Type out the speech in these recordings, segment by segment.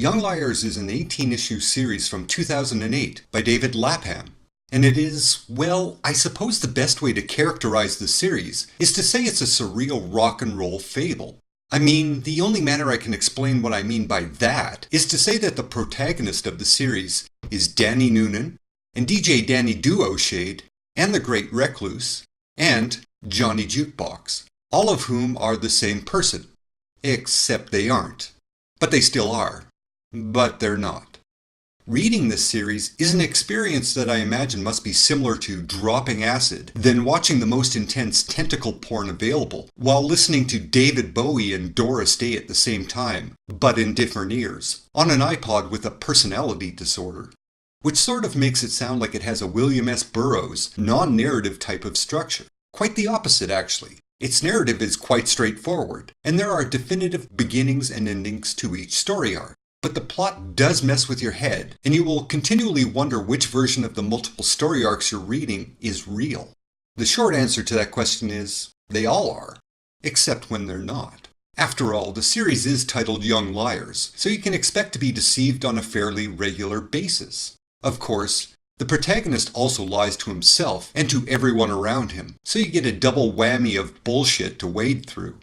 Young Liars is an 18-issue series from 2008 by David Lapham. And it is, well, I suppose the best way to characterize the series is to say it's a surreal rock and roll fable. I mean, the only manner I can explain what I mean by that is to say that the protagonist of the series is Danny Noonan, and DJ Danny Duo Shade, and the Great Recluse, and Johnny Jukebox, all of whom are the same person. Except they aren't. But they still are. But they're not. Reading this series is an experience that I imagine must be similar to dropping acid, then watching the most intense tentacle porn available, while listening to David Bowie and Doris Day at the same time, but in different ears, on an iPod with a personality disorder. Which sort of makes it sound like it has a William S. Burroughs, non-narrative type of structure. Quite the opposite, actually. Its narrative is quite straightforward, and there are definitive beginnings and endings to each story arc. But the plot does mess with your head, and you will continually wonder which version of the multiple story arcs you're reading is real. The short answer to that question is, they all are. Except when they're not. After all, the series is titled Young Liars, so you can expect to be deceived on a fairly regular basis. Of course, the protagonist also lies to himself and to everyone around him, so you get a double whammy of bullshit to wade through.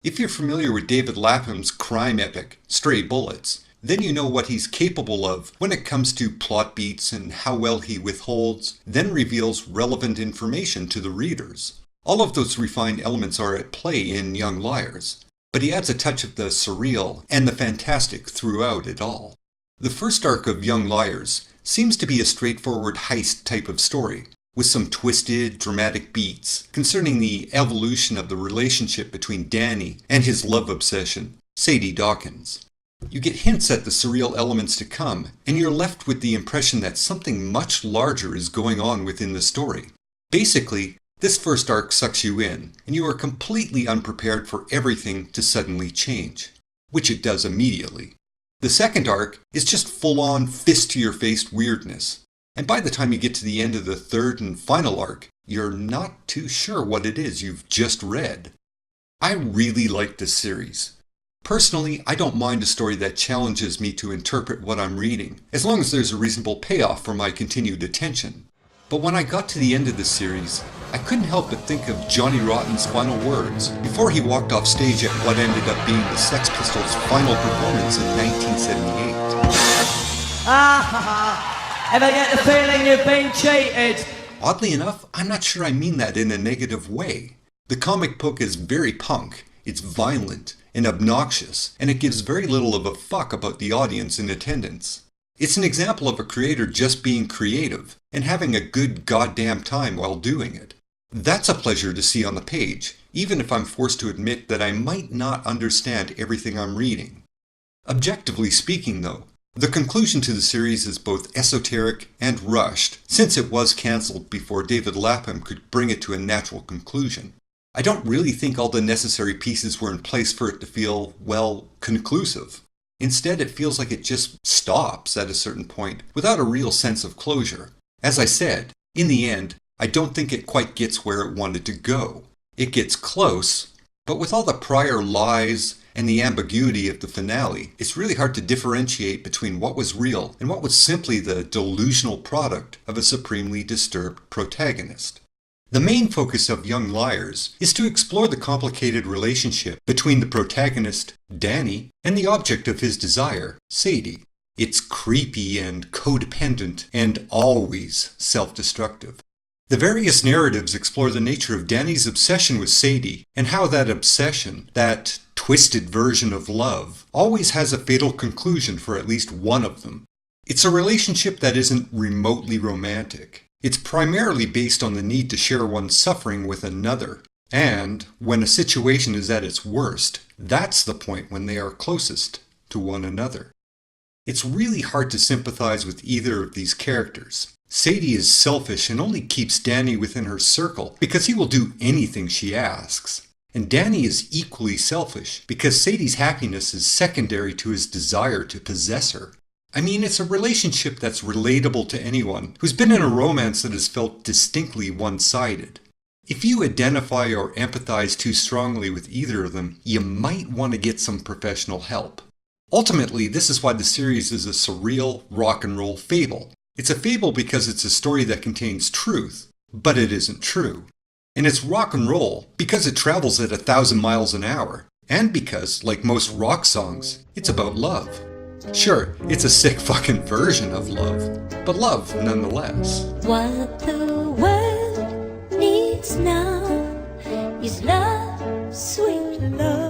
If you're familiar with David Lapham's crime epic, Stray Bullets, then you know what he's capable of when it comes to plot beats and how well he withholds, then reveals relevant information to the readers. All of those refined elements are at play in Young Liars, but he adds a touch of the surreal and the fantastic throughout it all. The first arc of Young Liars seems to be a straightforward heist type of story, with some twisted, dramatic beats concerning the evolution of the relationship between Danny and his love obsession, Sadie Dawkins. You get hints at the surreal elements to come, and you're left with the impression that something much larger is going on within the story. Basically, this first arc sucks you in, and you are completely unprepared for everything to suddenly change, which it does immediately. The second arc is just full-on fist-to-your-face weirdness, and by the time you get to the end of the third and final arc, you're not too sure what it is you've just read. I really like this series. Personally, I don't mind a story that challenges me to interpret what I'm reading, as long as there's a reasonable payoff for my continued attention. But when I got to the end of the series, I couldn't help but think of Johnny Rotten's final words before he walked off stage at what ended up being the Sex Pistols' final performance in 1978. Ever get the feeling you've been cheated? Oddly enough, I'm not sure I mean that in a negative way. The comic book is very punk, it's violent and obnoxious, and it gives very little of a fuck about the audience in attendance. It's an example of a creator just being creative and having a good goddamn time while doing it. That's a pleasure to see on the page, even if I'm forced to admit that I might not understand everything I'm reading. Objectively speaking, though, the conclusion to the series is both esoteric and rushed, since it was cancelled before David Lapham could bring it to a natural conclusion. I don't really think all the necessary pieces were in place for it to feel, well, conclusive. Instead, it feels like it just stops at a certain point without a real sense of closure. As I said, in the end, I don't think it quite gets where it wanted to go. It gets close, but with all the prior lies and the ambiguity of the finale, it's really hard to differentiate between what was real and what was simply the delusional product of a supremely disturbed protagonist. The main focus of Young Liars is to explore the complicated relationship between the protagonist, Danny, and the object of his desire, Sadie. It's creepy and codependent and always self-destructive. The various narratives explore the nature of Danny's obsession with Sadie and how that obsession, that twisted version of love, always has a fatal conclusion for at least one of them. It's a relationship that isn't remotely romantic. It's primarily based on the need to share one's suffering with another, and when a situation is at its worst, that's the point when they are closest to one another. It's really hard to sympathize with either of these characters. Sadie is selfish and only keeps Danny within her circle because he will do anything she asks. And Danny is equally selfish because Sadie's happiness is secondary to his desire to possess her. I mean, it's a relationship that's relatable to anyone who's been in a romance that has felt distinctly one-sided. If you identify or empathize too strongly with either of them, you might want to get some professional help. Ultimately, this is why the series is a surreal rock and roll fable. It's a fable because it's a story that contains truth, but it isn't true. And it's rock and roll because it travels at 1,000 miles an hour, and because, like most rock songs, it's about love. Sure, it's a sick fucking version of love, but love nonetheless. What the world needs now is love, sweet love.